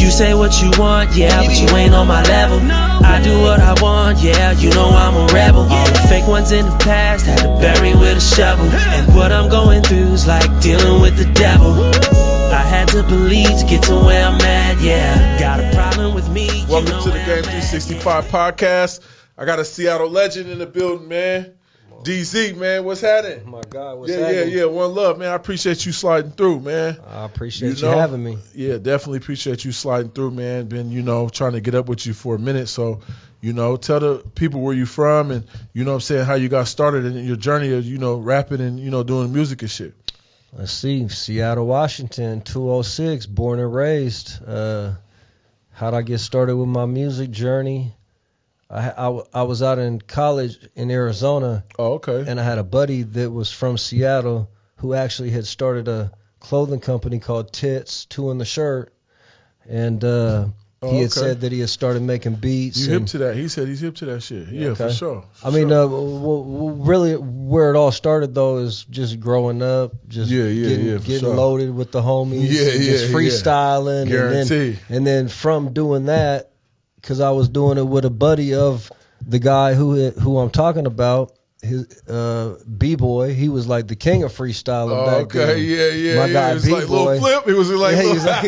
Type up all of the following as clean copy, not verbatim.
You say what you want, yeah, but you ain't on my level. I do what I want, yeah, you know I'm a rebel. All the fake ones in the past had to bury with a shovel. And what I'm going through's like dealing with the devil. I had to believe to get to where I'm at, yeah. Got a problem with me. Welcome to the Game 365 podcast. I got a Seattle legend in the building, man. DZ, man, what's happening? Oh my God, what's happening? Yeah, one love, man. I appreciate you sliding through, man. I appreciate you having me. Yeah, definitely appreciate you sliding through, man. Been, trying to get up with you for a minute. So, tell the people where you from and, what I'm saying, how you got started in your journey of, rapping and, doing music and shit. Let's see. Seattle, Washington, 206, born and raised. How'd I get started with my music journey? I was out in college in Arizona. Oh, okay. And I had a buddy that was from Seattle who actually had started a clothing company called Tits, Two in the Shirt. And he had said that he had started making beats. You hip to that. He said he's hip to that shit. Yeah, okay. For sure. Really where it all started, though, is just growing up, just getting loaded with the homies, just freestyling. Guarantee. And then from doing that, because I was doing it with a buddy of the guy who I'm talking about, his B-boy. He was like the king of freestyling back then. Yeah. My guy was B-boy. Like Lil Flip. He was like,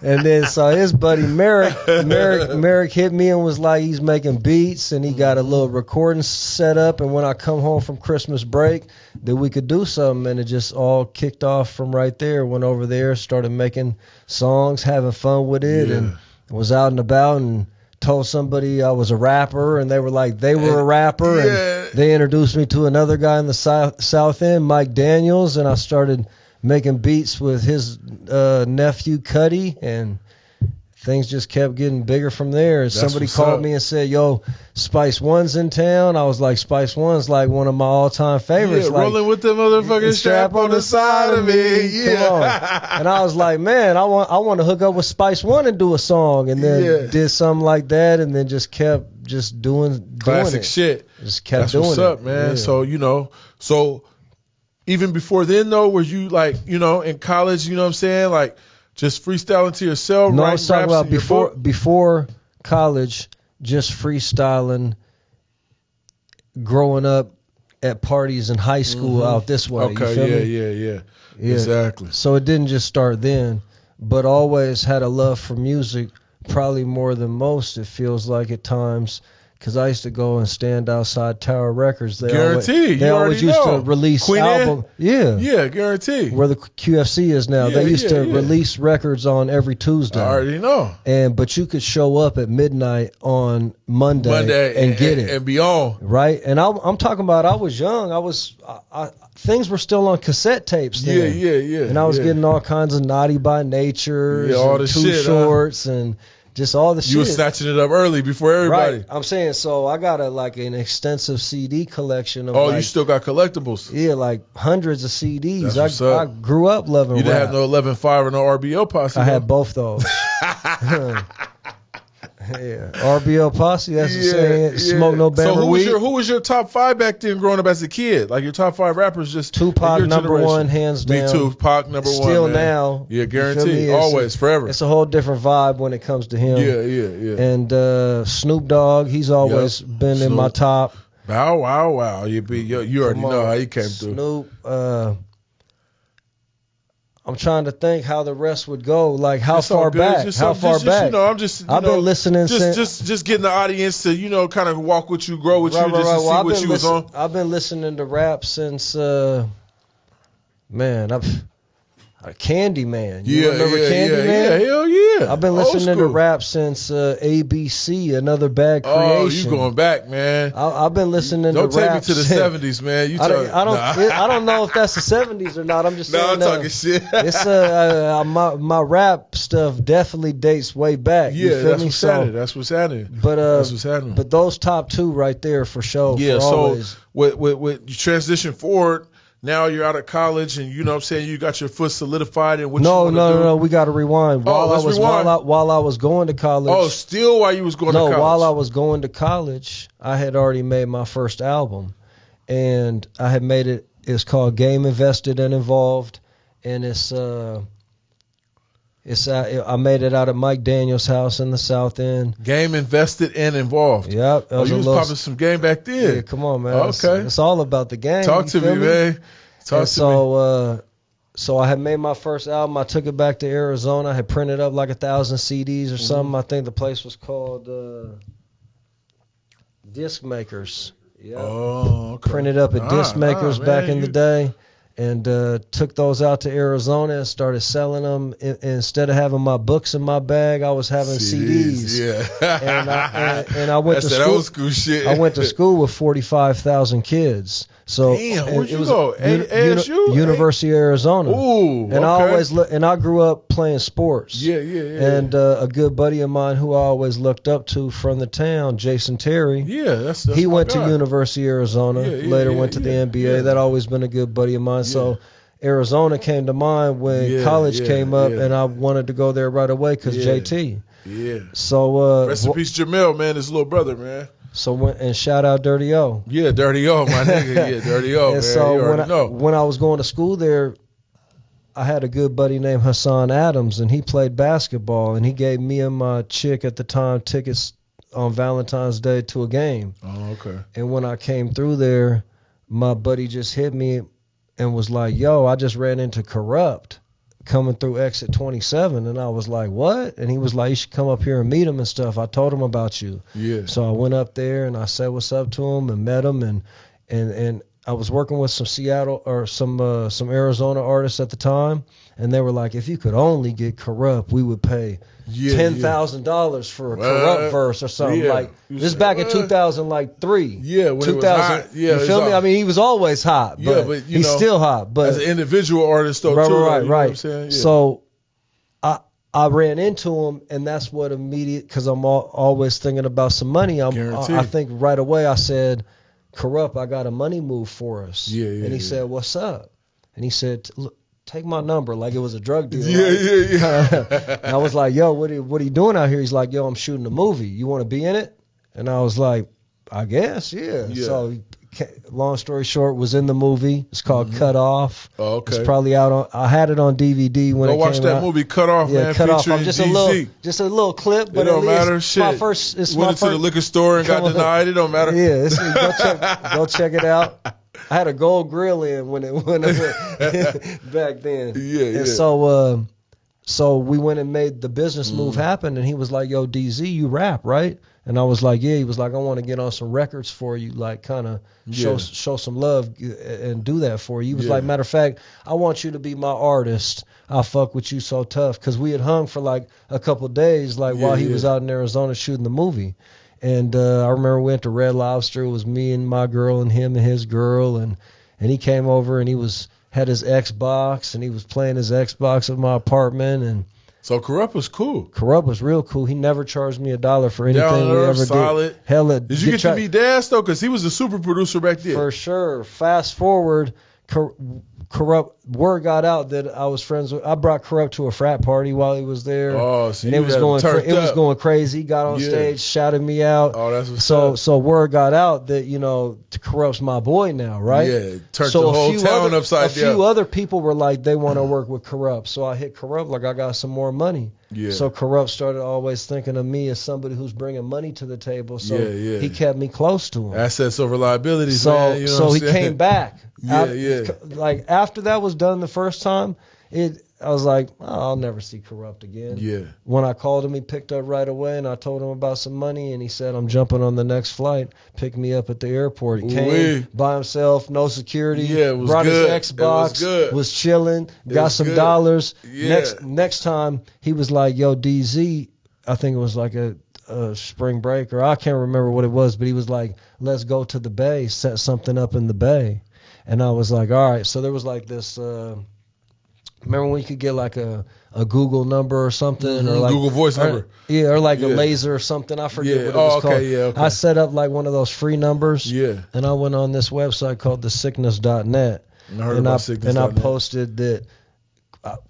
and then so his buddy Merrick hit me and was like, he's making beats and he got a little recording set up. And when I come home from Christmas break, that we could do something, and it just all kicked off from right there. Went over there, started making songs, having fun with it, and was out and about and told somebody I was a rapper, and they were like they were a rapper, and they introduced me to another guy in the South End, Mike Daniels, and I started making beats with his nephew Cuddy, and things just kept getting bigger from there. And somebody called me and said, yo, Spice One's in town. I was like, Spice One's like one of my all-time favorites. Yeah, like, rolling with the motherfucking strap on the side of me. Yeah. And I was like, man, I want to hook up with Spice One and do a song. And then did something like that, and then just kept just doing classic it. Shit. Just kept That's doing what's it. up, man. Yeah. So even before then, though, were you like, in college, what I'm saying? Like, just freestyling to yourself? No, I was talking about before college, just freestyling, growing up at parties in high school out this way. Okay, you feel me? Yeah. Exactly. So it didn't just start then, but always had a love for music, probably more than most, it feels like at times. Because I used to go and stand outside Tower Records. They always used to release Queen album. Yeah, guarantee. Where the QFC is now. They used to release records on every Tuesday. I already know. But you could show up at midnight on Monday and get it. And be on. Right? And I'm talking about I was young. Things were still on cassette tapes then. Yeah. And I was getting all kinds of Naughty by Nature, all the Too shit, Shorts, and just all the shit. You were snatching it up early before everybody. Right. I'm saying, so I got an extensive CD collection of you still got collectibles? Yeah, like hundreds of CDs. I grew up loving rap. You didn't have no 11.5 or no RBO posse? I had both those. Yeah, RBO posse, that's the saying. Smoke no Bama weed. So who was your top 5 back then growing up as a kid? Like your top 5 rappers just Tupac number one, hands down. Me too, Pac number one. Still now. Yeah, guarantee. Always, forever. It's a whole different vibe when it comes to him. Yeah. And Snoop Dogg, he's always been in my top. Wow. You already know how he came through. Snoop, I'm trying to think how the rest would go. Like how far back? I've been listening since. Just getting the audience to kind of walk with you, grow with you, just to see what you was on. I've been listening to rap since Candyman. You remember Candyman? Yeah, hell yeah. I've been listening to rap since ABC, Another Bad Creation. Oh, you going back, man. I've been listening to rap. Don't take me to the 70s, man. I don't know if that's the 70s or not. I'm just saying. I'm talking shit. It's my rap stuff definitely dates way back. Yeah, you feel that's what's happening. But those top 2 right there for sure. Yeah, always. With you transition forward. Now you're out of college, and you know what I'm saying, you got your foot solidified in what you want to do. No, we got to rewind. While I was going to college. Oh, still while you was going to college? No, while I was going to college, I had already made my first album, and I had made it. It's called Game Invested and Involved, and it's I made it out at Mike Daniels' house in the South End. Game invested and involved. Yep. Oh, you was popping some game back then. Yeah, come on, man. Okay. It's all about the game. Talk to me, man. So I had made my first album. I took it back to Arizona. I had printed up like 1,000 CDs or something. I think the place was called Disc Makers. Yeah. Oh, okay. Printed up at Disc Makers back in the day. And took those out to Arizona and started selling them. Instead of having my books in my bag, I was having CDs. Yeah. and I went That's to that school. old school shit. I went to school with 45,000 kids. So damn, where'd you go? ASU? University of Arizona. Ooh, and I grew up playing sports. Yeah. And a good buddy of mine who I always looked up to from the town, Jason Terry. Yeah, that's he went guy. to University of Arizona. Later went to the NBA. Yeah. That always been a good buddy of mine. So Arizona came to mind when college came up, and I wanted to go there right away because JT. Yeah. So rest in peace, Jamel, man, his little brother, man. So and shout out Dirty O. Yeah, Dirty O, my nigga. Yeah, Dirty O, and man. so you already know. when I was going to school there, I had a good buddy named Hassan Adams, and he played basketball, and he gave me and my chick at the time tickets on Valentine's Day to a game. Oh, okay. And when I came through there, my buddy just hit me and was like, yo, I just ran into Kurupt coming through exit 27. And I was like, what? And he was like, you should come up here and meet him and stuff. I told him about you. Yeah. So I went up there and I said what's up to him and met him. And I was working with some Seattle or some Arizona artists at the time. And they were like, if you could only get Kurupt, we would pay $10,000 for a Kurupt verse or something. Yeah. Like this is back in 2003. Yeah, when 2000. it was hot. Yeah, you feel me? I mean, he was always hot, but he's still hot. But as an individual artist, though, right, too. Right. You know what I'm saying? Yeah. So I ran into him, and that's what because I'm always thinking about some money. I think right away I said, Kurupt, I got a money move for us. And he said, what's up? And he said, look, take my number, like it was a drug deal. And I was like, yo, what are you doing out here? He's like, yo, I'm shooting a movie. You want to be in it? And I was like, I guess, yeah. So long story short, was in the movie. It's called Cut Off. Oh, okay. It's probably out on. I had it on DVD when it came out. Go watch that movie, Cut Off, man. Cut Off. I'm just a little clip, but it don't matter. It's my first. Went into the liquor store and got denied. It don't matter. Yeah, go check it out. I had a gold grill in when it went back then. And so we went and made the business move happen, and he was like, yo, DZ, you rap, right? And I was like, yeah. He was like, I want to get on some records for you, like kind of show some love and do that for you. He was like, matter of fact, I want you to be my artist. I'll fuck with you so tough. Because we had hung for like a couple of days while he was out in Arizona shooting the movie. And I remember we went to Red Lobster. It was me and my girl and him and his girl. And he came over and he had his Xbox and he was playing his Xbox at my apartment. And so Kurupt was cool. Kurupt was real cool. He never charged me $1 for anything we ever solid. did. Hella, did you get to meet Daz though? Because he was a super producer back then. For sure. Fast forward, Kurupt, word got out that I was friends with. I brought Kurupt to a frat party while he was there. Oh, so and it was going crazy. He got on stage, shouted me out. Oh, that's what's up. So word got out that Kurupt's my boy now, right? Yeah, turned the whole town upside down. A few other people were like they want to work with Kurupt, so I hit Kurupt like I got some more money. Yeah. So Kurupt started always thinking of me as somebody who's bringing money to the table. So he kept me close to him. Assets over liabilities. So man, you know so he came back. Yeah. Like after that was done the first time, I was like, I'll never see Kurupt again. Yeah. When I called him, he picked up right away, and I told him about some money, and he said, I'm jumping on the next flight. Picked me up at the airport. He came by himself, no security. Yeah, it was brought good. his Xbox, was chilling, got some dollars. Next time, he was like, yo, DZ, I think it was like a spring break, or I can't remember what it was, but he was like, let's go to the Bay, set something up in the Bay. And I was like, all right. So there was like this... remember when you could get like a Google number or something, or like Google Voice number, or like a laser or something. I forget what it was called. Okay. I set up like one of those free numbers. Yeah. And I went on this website called thesickness.net. And I posted that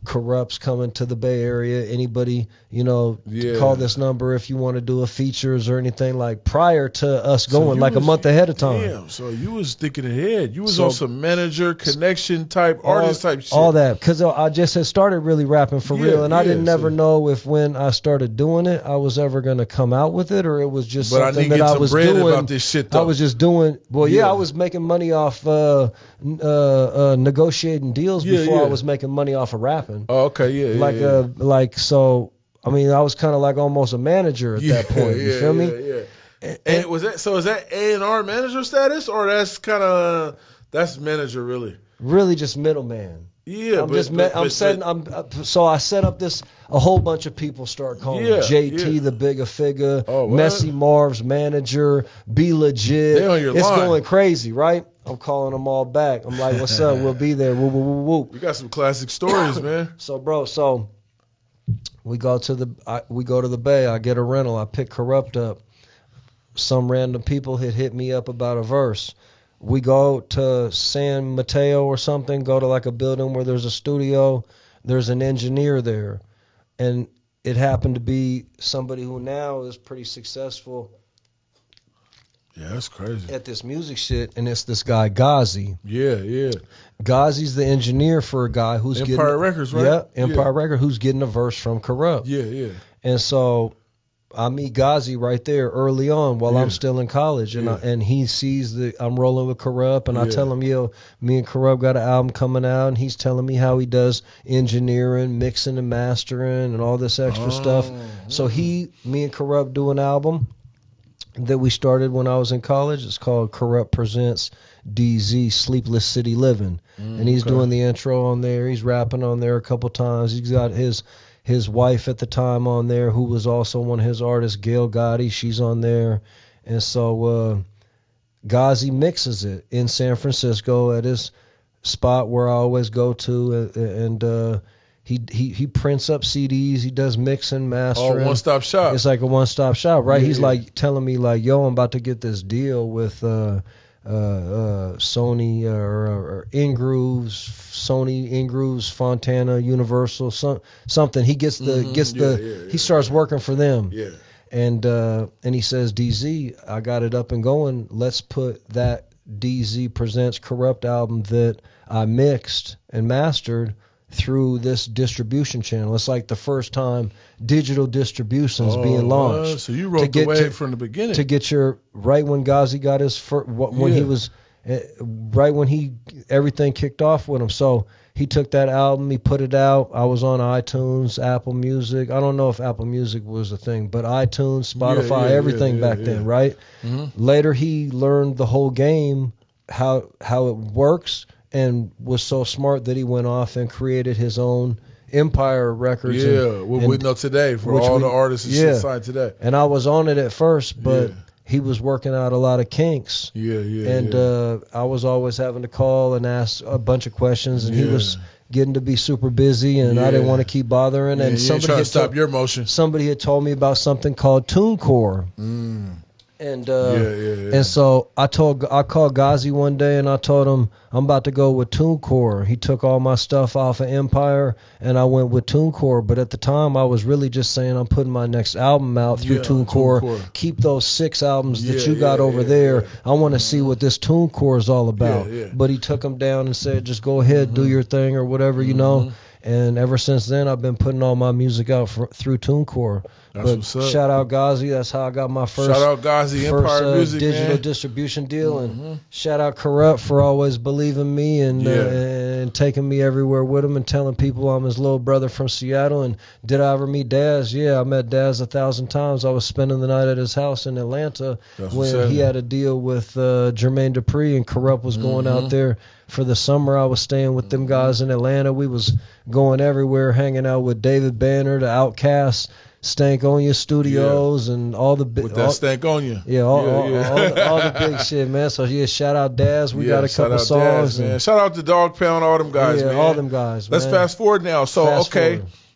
Kurupt's coming to the Bay Area. Anybody, call this number if you want to do a features or anything, like prior to us going, like a month ahead of time. Damn, so you was thinking ahead. You was on some manager, connection type, artist type shit. All that, because I just had started really rapping for real, and I didn't never know if when I started doing it, I was ever going to come out with it, or it was just something that I was doing. About this shit, though. I was just doing, I was making money off negotiating deals before I was making money off of rapping. Oh, okay, so. I mean, I was kind of like almost a manager at that point. You feel me? Yeah. And was that is that A&R manager status, or that's manager really? Really, just middleman. Yeah, so I set up a whole bunch of people start calling me. JT the bigger figure, Messy Marv's manager, Be Legit. They on your line. Going crazy, right? I'm calling them all back. I'm like, what's up? We'll be there. Woo, woo, woo, woo. You got some classic stories, man. So we go to the Bay. I get a rental. I pick Kurupt up. Some random people had hit me up about a verse. We go to San Mateo or something, go to like a building where there's a studio. There's an engineer there. And it happened to be somebody who now is pretty successful. Yeah, that's crazy. At this music shit, and it's this guy, Gazi. Yeah. Gazi's the engineer for a guy who's Empire Records, right? Yeah, Empire Records, who's getting a verse from Kurupt. Yeah. And so I meet Ghazi right there early on while I'm still in college, and he sees that I'm rolling with Kurupt, and I tell him, me and Kurupt got an album coming out, and he's telling me how he does engineering, mixing and mastering, and all this extra stuff. So me and Kurupt do an album that we started when I was in college. It's called Kurupt Presents DZ Sleepless City Living, and he's doing the intro on there. He's rapping on there a couple times. He's got his wife at the time on there, who was also one of his artists, Gail Gotti. She's on there. And so Ghazi mixes it in San Francisco at his spot where I always go to, and he prints up CDs. He does mixing, mastering. Oh, one-stop shop. It's like a one-stop shop, right? He's like telling me like, yo, I'm about to get this deal with Sony or Sony Ingrooves, Fontana, Universal, something. He gets he starts working for them. Yeah. And he says, DZ, I got it up and going. Let's put that DZ Presents Kurupt album that I mixed and mastered through this distribution channel. It's like the first time digital distribution's being launched. So you wrote the wave from the beginning. To get right when Ghazi got his first, when he was, right when everything kicked off with him. So he took that album, he put it out. I was on iTunes, Apple Music. I don't know if Apple Music was a thing, but iTunes, Spotify, everything back then, right? Mm-hmm. Later he learned the whole game, how it works, and was so smart that he went off and created his own Empire Records. Yeah, what we know today for all the artists and shit signed today. And I was on it at first, but he was working out a lot of kinks. And I was always having to call and ask a bunch of questions, and he was getting to be super busy, and I didn't want to keep bothering. And somebody had stop your motion. Somebody had told me about something called TuneCore. And and so I called Ghazi one day and I told him I'm about to go with TuneCore. He took all my stuff off of Empire and I went with TuneCore. But at the time I was really just saying I'm putting my next album out through TuneCore. Keep those 6 albums that you got over there. I want to see what this TuneCore is all about. But he took them down and said, just go ahead, do your thing or whatever, you know. And ever since then, I've been putting all my music out through TuneCore. But shout out Ghazi. That's how I got my first, Empire Music, digital distribution deal. And shout out Kurupt for always believing me and taking me everywhere with him and telling people I'm his little brother from Seattle. And did I ever meet Daz? Yeah, I met Daz 1,000 times. I was spending the night at his house in Atlanta when he had a deal with Jermaine Dupri, and Kurupt was going out there for the summer. I was staying with them guys in Atlanta. We was going everywhere, hanging out with David Banner, the Outkast, Stankonia Studios, and all the big. With that Stankonia. Yeah, all the big shit, man. So shout out Daz. We got a couple songs. Daz, man. Shout out to Dog Pound, all them guys, man. All them guys. Let's fast forward now. So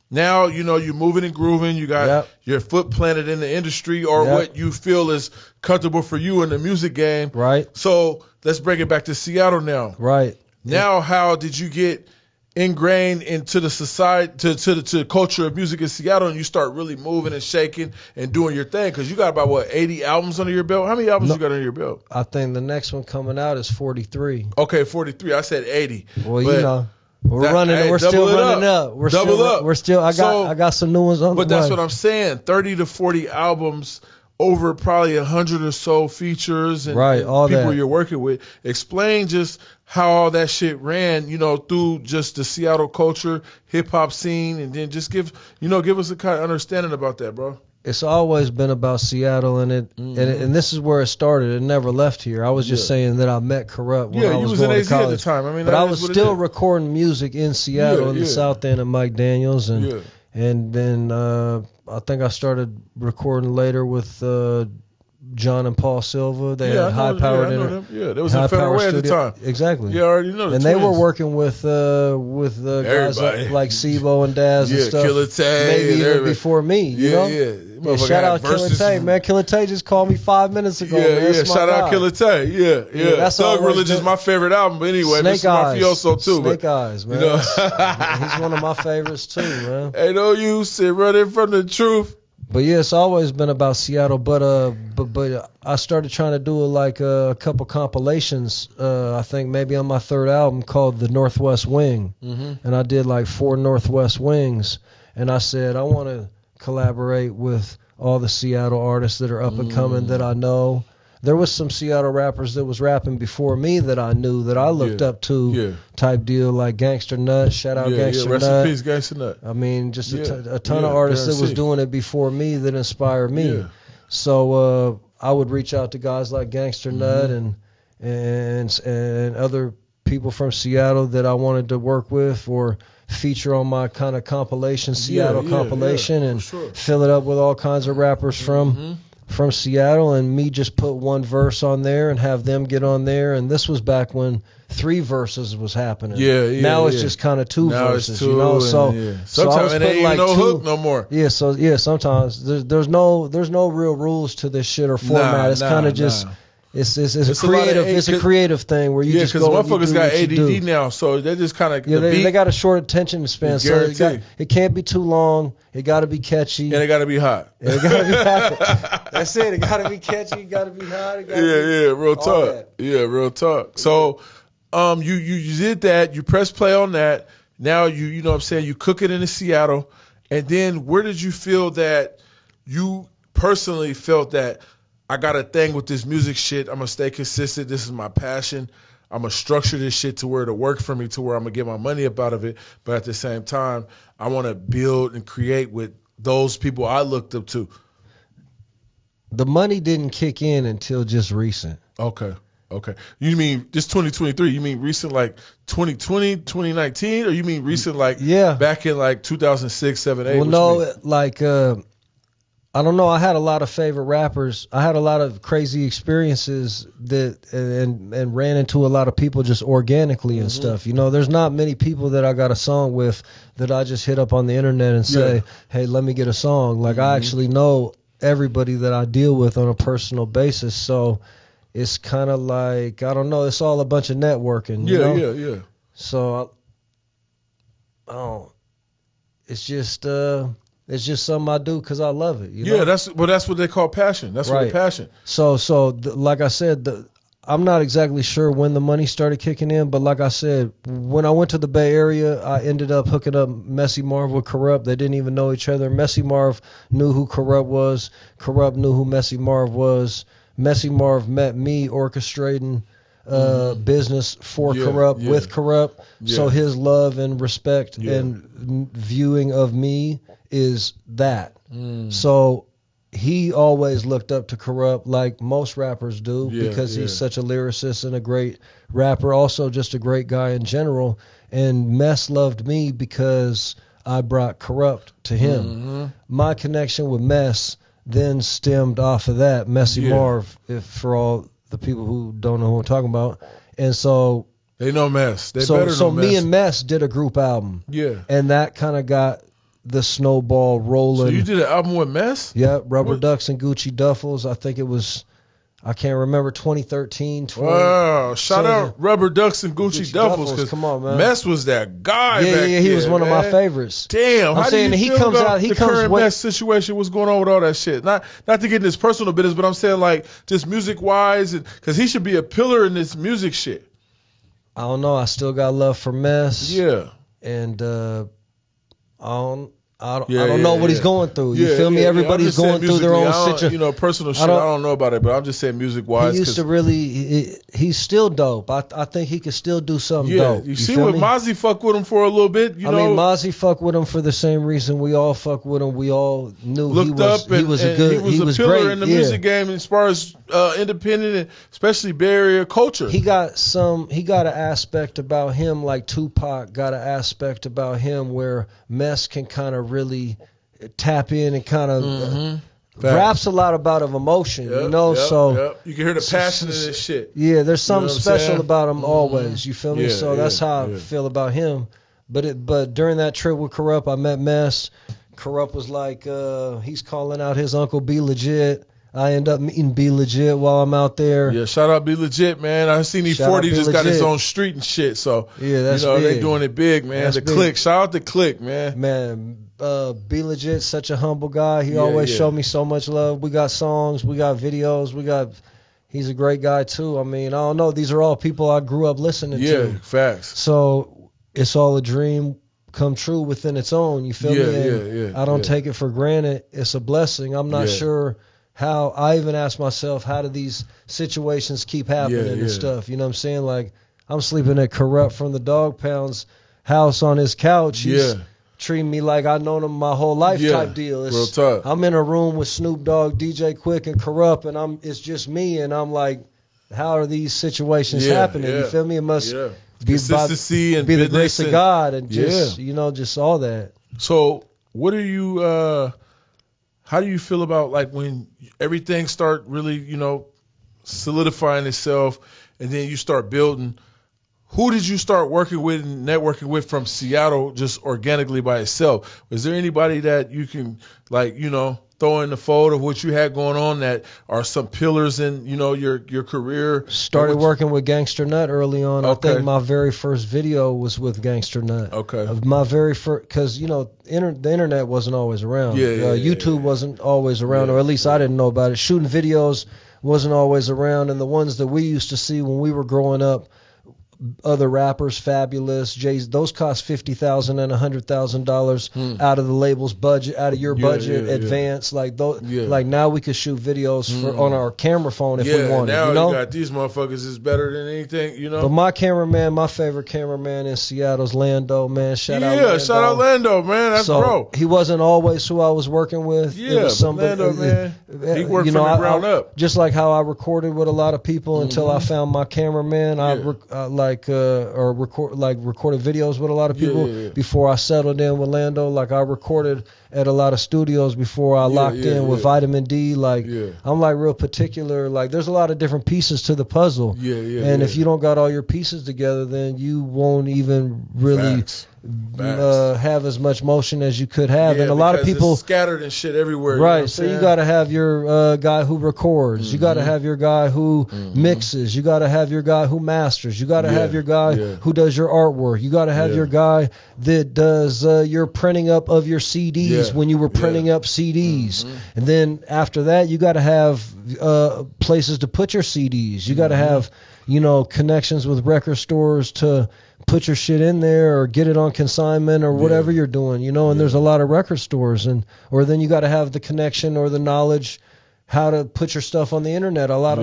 now you're moving and grooving. You got your foot planted in the industry, or what you feel is comfortable for you in the music game. Right. So let's bring it back to Seattle now. Right. Now, how did you get ingrained into the society, to the culture of music in Seattle, and you start really moving and shaking and doing your thing? Because you got about, what, 80 albums under your belt? How many albums you got under your belt? I think the next one coming out is 43. Okay, 43. I said 80. Well, you know. We're still running up. I got some new ones on the way. But that's what I'm saying. 30 to 40 albums over probably 100 or so features and, right, and all people that. You're working with. Explain just how all that shit ran, through just the Seattle culture, hip hop scene, and then just give us a kind of understanding about that, bro. It's always been about Seattle, and and this is where it started. It never left here. I was just saying that I met Kurupt when I was going to college. At the time. I mean, but I was still recording music in Seattle, in the South End of Mike Daniels, and then I think I started recording later with John and Paul Silva. They had high powered. That was in Federal Way at the time. Exactly. Yeah, I already know. And they were working with guys like Sibo and Daz and stuff. Killer Tay, maybe even before me. You know? Yeah, shout out Killer Tay, man. Killer Tay just called me 5 minutes ago. Man. Shout out Killer Tay. Yeah. That's Thug Religion is my favorite album. But anyway, Snake Eyes. Mafioso too. Snake Eyes, man. He's one of my favorites too, man. Ain't no use in running from the truth. But yeah, it's always been about Seattle. But I started trying to do a couple compilations. I think maybe on my third album called The Northwest Wing, and I did like 4 Northwest Wings. And I said I want to collaborate with all the Seattle artists that are up and coming that I know. There was some Seattle rappers that was rapping before me that I knew that I looked up to, type deal, like Gangster Nut. Shout out Gangster Nut. Rest in peace, Gangster Nut. I mean, just a ton of artists that was doing it before me that inspired me. Yeah. So I would reach out to guys like Gangster Nut and other people from Seattle that I wanted to work with or feature on my kind of compilation, Seattle compilation, and fill it up with all kinds of rappers from Seattle, and me just put one verse on there and have them get on there. And this was back when 3 verses was happening. Now it's just kind of 2 verses, you know. So sometimes it ain't like no hook no more. Sometimes there's no real rules to this shit or format. It's kind of just. It's a creative thing where you just go. Because motherfuckers got ADD now, so they just kind of they got a short attention span, so it can't be too long. It got to be catchy, and it got to be hot. That's it. It got to be catchy. It got to be hot. Real talk. Real talk. So, you did that. You press play on that. Now you know what I'm saying. You cook it in Seattle, and then where did you feel that you personally felt that? I got a thing with this music shit. I'm going to stay consistent. This is my passion. I'm going to structure this shit to where it'll work for me, to where I'm going to get my money up out of it. But at the same time, I want to build and create with those people I looked up to. The money didn't kick in until just recent. Okay. You mean just 2023? You mean recent like 2020, 2019? Or you mean recent like back in like 2006, 7, 8? Well, no, like... I don't know. I had a lot of favorite rappers. I had a lot of crazy experiences and ran into a lot of people just organically and stuff. You know, there's not many people that I got a song with that I just hit up on the internet and say, hey, let me get a song. Like I actually know everybody that I deal with on a personal basis. So it's kind of like, I don't know. It's all a bunch of networking. You know? So it's just something I do because I love it. You know? That's what they call passion. That's what passion. So like I said, I'm not exactly sure when the money started kicking in, but like I said, when I went to the Bay Area, I ended up hooking up Messy Marv with Kurupt. They didn't even know each other. Messy Marv knew who Kurupt was. Kurupt knew who Messy Marv was. Messy Marv met me orchestrating business for Kurupt, with Kurupt. So his love and respect and viewing of me is that. So he always looked up to Kurupt like most rappers do because he's such a lyricist and a great rapper, also just a great guy in general. And Mess loved me because I brought Kurupt to him. My connection with Mess then stemmed off of that. Messy Marv, for all the people who don't know who I'm talking about. And so they know Mess. So me and Mess did a group album. And that kind of got the snowball rolling. So you did an album with Mess? Yeah, Rubber Ducks and Gucci Duffels. I think it was I can't remember 2013, 20. Wow! Shout out Rubber Ducks and Gucci Duffels. Cause come on, man. Mess was that guy. Yeah, he was one of my favorites. Damn, I'm saying do you he feel comes about out. He the comes current with Mess situation. What's going on with all that shit? Not to get in his personal business, but I'm saying like just music wise, because he should be a pillar in this music shit. I don't know. I still got love for Mess. Yeah. And I don't know what he's going through. You feel me? Everybody's going through their own situation. You know, personal shit, I don't know about it, but I'm just saying music-wise. He used to really, he's still dope. I think he could still do something dope. You see what Mozzie fuck with him for a little bit, you know? I mean, Mozzie fuck with him for the same reason we all fuck with him. We all knew he was a pillar great in the music game as far as independent and especially Bay Area culture. He got an aspect about him like Tupac got an aspect about him where Mess can kind of really tap in and kind of raps a lot about of emotion, you know. So you can hear the passion in this shit. Yeah, there's something special about him always. You feel me? So that's how I feel about him. But during that trip with Kurupt, I met Mess. Kurupt was like, he's calling out his uncle Be Legit. I end up meeting Be Legit while I'm out there. Yeah, shout out Be Legit, man. I seen E40 just got his own street and shit. So yeah, that's big. They doing it big, man. That's the big. Click, shout out the Click, man. Man, Be Legit, such a humble guy. He always showed me so much love. We got songs, we got videos, he's a great guy too. I mean, I don't know. These are all people I grew up listening to. Yeah, facts. So it's all a dream come true within its own. You feel me? I don't take it for granted. It's a blessing. I'm not sure how. I even ask myself, how do these situations keep happening and stuff? You know what I'm saying? Like, I'm sleeping at Kurupt from the Dog Pound's house on his couch. He's treating me like I've known him my whole life type deal. Real tough. I'm in a room with Snoop Dogg, DJ Quick, and Kurupt, and it's just me, and I'm like, how are these situations happening? You feel me? It must be consistency and be the grace of God and just just all that. So what are you how do you feel about like when everything start really, solidifying itself and then you start building? Who did you start working with and networking with from Seattle just organically by itself? Was there anybody that you can throw in the fold of what you had going on that are some pillars in, your career? Started working with Gangster Nut early on. Okay. I think my very first video was with Gangster Nut. Okay. My very first, because, the internet wasn't always around. YouTube wasn't always around, or at least I didn't know about it. Shooting videos wasn't always around, and the ones that we used to see when we were growing up, other rappers, Fabulous, Jay's, those cost $50,000 and $100,000 out of the label's budget, out of your budget, advance. Like those, like now we could shoot videos on our camera phone if we wanted. Now you got these motherfuckers is better than anything, But my favorite cameraman in Seattle's Lando, man. Shout out Lando. Shout out Lando, man. That's bro. He wasn't always who I was working with. Yeah, Lando, man. He worked from the ground up. Just like how I recorded with a lot of people until I found my cameraman. Recorded videos with a lot of people before I settled in with Lando. Like I recorded at a lot of studios before I locked in with Vitamin D. Like I'm like real particular. Like there's a lot of different pieces to the puzzle. And if you don't got all your pieces together, then you won't even really have as much motion as you could have. And a lot of people it's scattered and shit everywhere. Right. So you got to have your guy who records. You got to have your guy who mixes. You got to have your guy who masters. You got to have your guy who does your artwork. You got to have your guy that does your printing up of your CDs when you were printing up CDs. And then after that, you got to have places to put your CDs. You got to have, connections with record stores to put your shit in there or get it on consignment or whatever you're doing, and there's a lot of record stores or then you got to have the connection or the knowledge how to put your stuff on the internet. A lot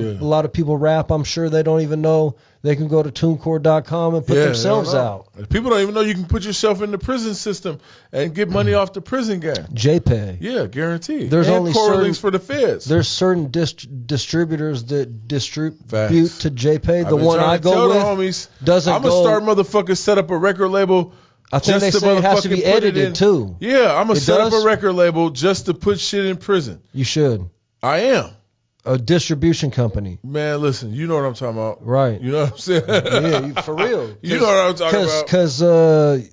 of people rap. I'm sure they don't even know they can go to TuneCore.com and put themselves out. People don't even know you can put yourself in the prison system and get money off the prison game. JPay. Yeah, guaranteed. There's and only core certain links for the feds. There's certain distributors that distribute to JPay. The one I go with homies, doesn't I'm gonna start motherfuckers set up a record label. I think they say it has to be edited too. Yeah, I'm gonna set up a record label just to put shit in prison. You should. I am. A distribution company. Man, listen, you know what I'm talking about. Right. You know what I'm saying? Yeah, for real. You know what I'm talking about. Because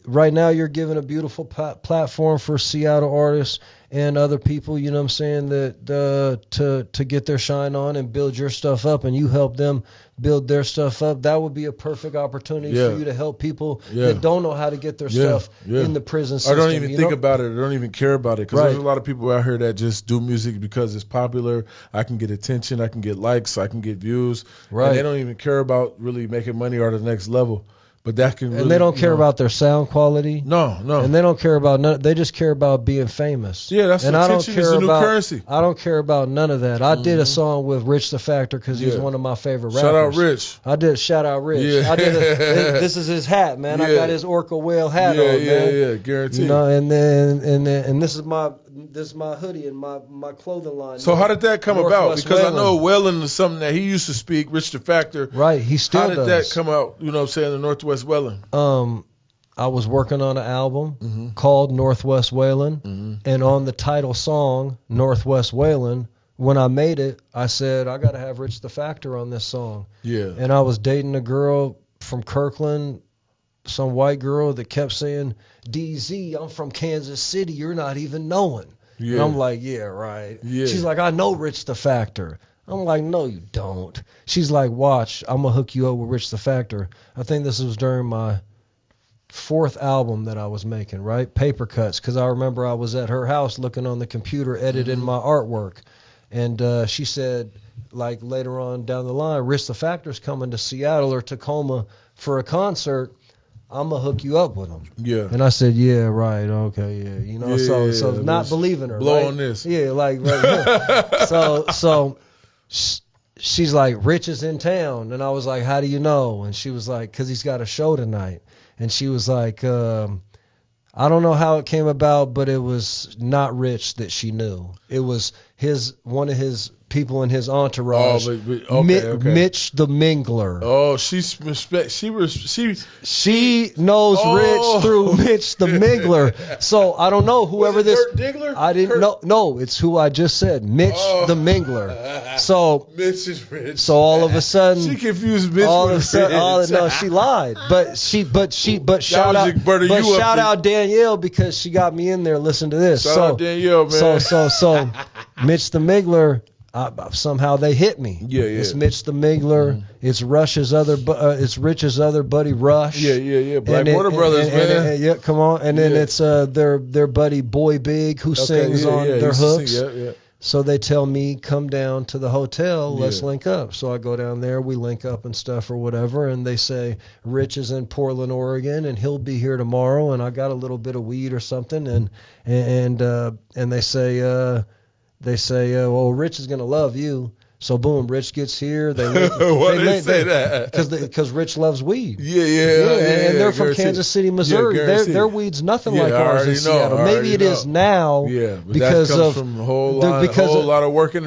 right now you're giving a beautiful platform for Seattle artists, and other people, you know what I'm saying, that to get their shine on and build your stuff up, and you help them build their stuff up, that would be a perfect opportunity for you to help people that don't know how to get their stuff in the prison system. I don't even think about it. I don't even care about it, because there's a lot of people out here that just do music because it's popular. I can get attention. I can get likes. I can get views. Right. And they don't even care about really making money or the next level. But that can really, and they don't care about their sound quality. No. And they don't care about none. They just care about being famous. Yeah, that's and what attention is the new currency. I don't care about none of that. I did a song with Rich the Factor because he's one of my favorite rappers. Shout out Rich. I did shout out Rich. Yeah. I did. This is his hat, man. I got his orca whale hat on, man. Yeah, guaranteed. You know, and this is my hoodie and my clothing line. So how did that come about? Because I know Wailing is something that he used to speak, Rich the Factor. Right, he still does. How did that come out, you know what I'm saying, the Northwest Wailing? I was working on an album called Northwest Wailing, and on the title song, Northwest Wailing, when I made it, I said, I got to have Rich the Factor on this song. Yeah. And I was dating a girl from Kirkland, some white girl that kept saying, DZ, I'm from Kansas City, you're not even knowing. Yeah. And I'm like, yeah, right. Yeah. She's like, I know Rich the Factor. I'm like, no, you don't. She's like, watch, I'm going to hook you up with Rich the Factor. I think this was during my 4th album that I was making, right? Paper Cuts, because I remember I was at her house looking on the computer, editing my artwork. And she said, like, later on down the line, Rich the Factor's coming to Seattle or Tacoma for a concert. I'm going to hook you up with him. Yeah. And I said, yeah, right, okay, yeah. You know, so not believing her, blow right? on this. Yeah, like, right. So she's like, Rich is in town. And I was like, how do you know? And she was like, because he's got a show tonight. And she was like, I don't know how it came about, but it was not Rich that she knew. It was one of his people in his entourage. Mitch the Mingler. Oh, she knows Rich through Mitch the Mingler. So I don't know whoever this. Diggler? I didn't know. No, it's who I just said, Mitch the Mingler. So Mitch is Rich. So all of a sudden, she confused Mitch all with of a sudden, no, she lied. But shout out Danielle, because she got me in there. Listen to this. Shout out Danielle, man. So Mitch the Mingler. Somehow they hit me. Yeah. It's Mitch the Mingler. It's it's Rich's other buddy Rush. Yeah. Black Water Brothers, man. Yeah, come on. And then it's their buddy Boy Big who sings on their hooks. Yeah. So they tell me, come down to the hotel, let's link up. So I go down there, we link up and stuff or whatever, and they say Rich is in Portland, Oregon, and he'll be here tomorrow, and I got a little bit of weed or something, and they say, well, Rich is going to love you. So boom, Rich gets here. Why they say that? Because Rich loves weed. Yeah. And they're from Kansas City, Missouri. Their weed's nothing like ours in Seattle. Maybe it is now. Yeah, but because that comes from a whole lot of working.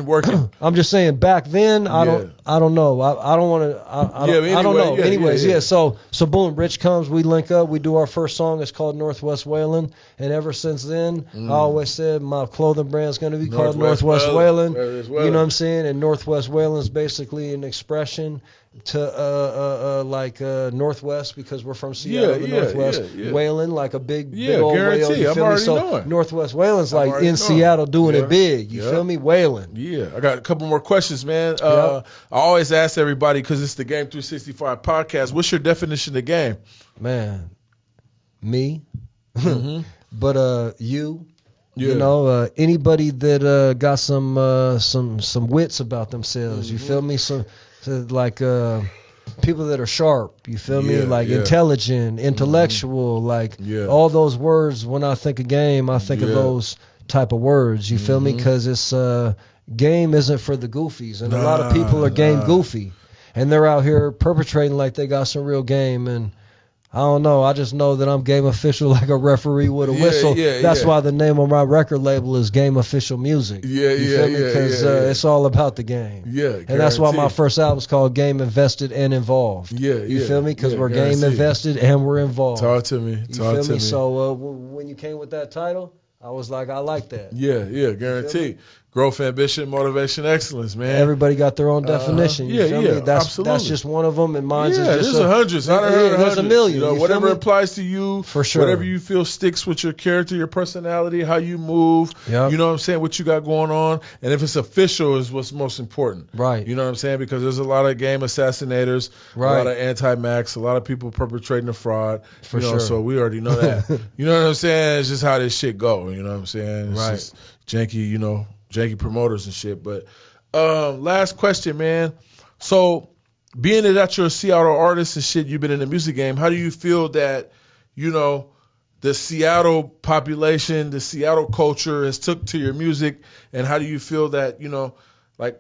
I'm just saying, back then, I don't know. I don't want to. I don't know. Anyways, So boom, Rich comes. We link up. We do our first song. It's called Northwest Wailing. And ever since then, I always said my clothing brand is going to be called Northwest Wailing. You know what I'm saying? And Northwest Wailing is basically an expression to Northwest, because we're from Seattle, Northwest. Wailing, like a big old whale. You feel me? So Northwest Wailing's like in Seattle doing it big. You feel me? Wailing. Yeah. I got a couple more questions, man. I always ask everybody, because it's the Game 365 podcast, what's your definition of game? Man, me. But you. You know, anybody that got some wits about themselves. You feel me? So like people that are sharp. You feel me? Like intelligent, intellectual. Like all those words. When I think of game, I think of those type of words. You feel me? Because it's game isn't for the goofies, and a lot of people are game goofy, and they're out here perpetrating like they got some real game. And I don't know. I just know that I'm game official, like a referee with a whistle. That's why the name of my record label is Game Official Music. You feel me? Because it's all about the game. And that's why my first album's called Game Invested and Involved. You feel me? Because we're game invested and we're involved. Talk to me. You feel me? So when you came with that title, I was like, I like that. Yeah, guarantee. Growth, ambition, motivation, excellence, man. Everybody got their own definition. You feel me? That's absolutely. That's just one of them, and mine's is just there's hundreds. There's a million. You know, whatever applies to you, for sure. Whatever you feel sticks with your character, your personality, how you move. Yep. You know what I'm saying? What you got going on, and if it's official, is what's most important. Right. You know what I'm saying? Because there's a lot of game assassinators, right. a lot of anti-max, a lot of people perpetrating the fraud. For you know, sure. So we already know that. You know what I'm saying? It's just how this shit go. You know what I'm saying? It's right. just janky, janky promoters and shit. But last question, man. So being that you're a Seattle artist and shit, you've been in the music game, how do you feel that, the Seattle population, the Seattle culture has took to your music, and how do you feel that,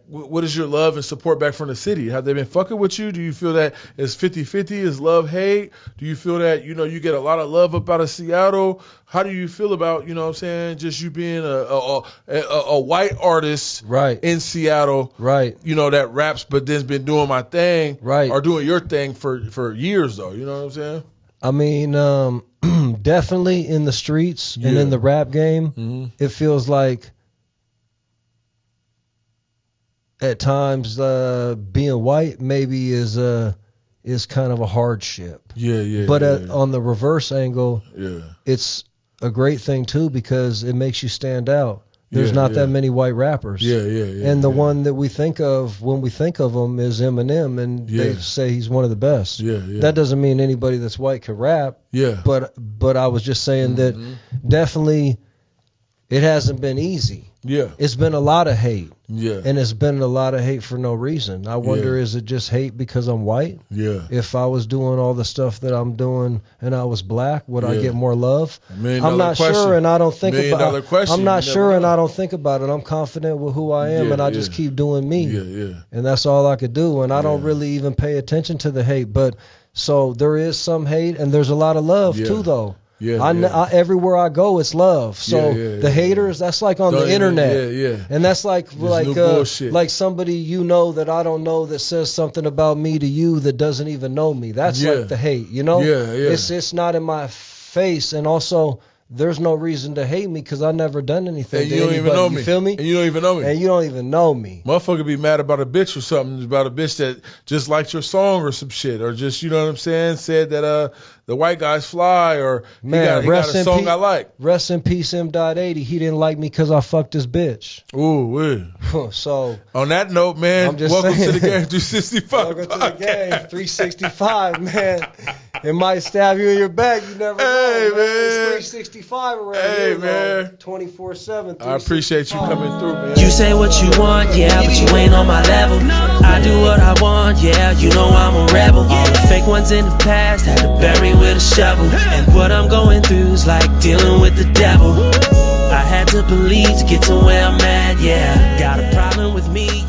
what is your love and support back from the city? Have they been fucking with you? Do you feel that it's 50-50? Is love hate? Do you feel that, you get a lot of love up out of Seattle? How do you feel about, just you being a white artist right. in Seattle, right? That raps but then's been doing my thing, right? Or doing your thing for years, though. You know what I'm saying? I mean, definitely in the streets and in the rap game, it feels like at times being white maybe is kind of a hardship. But on the reverse angle, it's a great thing too, because it makes you stand out. There's not that many white rappers. And the one that we think of when we think of him is Eminem, and they say he's one of the best. That doesn't mean anybody that's white can rap. But I was just saying that definitely it hasn't been easy. It's been a lot of hate. And it's been a lot of hate for no reason. I wonder, is it just hate because I'm white? If I was doing all the stuff that I'm doing and I was black, would I get more love? I'm not sure, and I don't think about it. I'm not sure, and I don't think about it. I'm confident with who I am, and I just keep doing me. And that's all I could do, and I don't really even pay attention to the hate. But so there is some hate, and there's a lot of love too, though. Everywhere I go, it's love. So the haters, that's like on the internet. And that's like somebody that I don't know that says something about me to you that doesn't even know me. That's like the hate, It's not in my face, and also there's no reason to hate me because I never done anything. And you don't even know me. You feel me? And you don't even know me. And you don't even know me. Motherfucker be mad about a bitch or something, about a bitch that just liked your song or some shit, or just, you know what I'm saying, said that the white guys fly, or he got a song I like. Rest in peace, M.80. He didn't like me because I fucked his bitch. Ooh, weird. So on that note, man, welcome to the Game 365. Welcome to the Game 365, man. It might stab you in your back. You never know, man. It's 365 around here, man. 24/7. I appreciate you coming through, man. You say what you want, yeah, but you ain't on my level. I do what I want, yeah, you know I'm a rebel. All the fake ones in the past had to bury with a shovel. And what I'm going through is like dealing with the devil. I had to believe to get to where I'm at, yeah. Got a problem with me.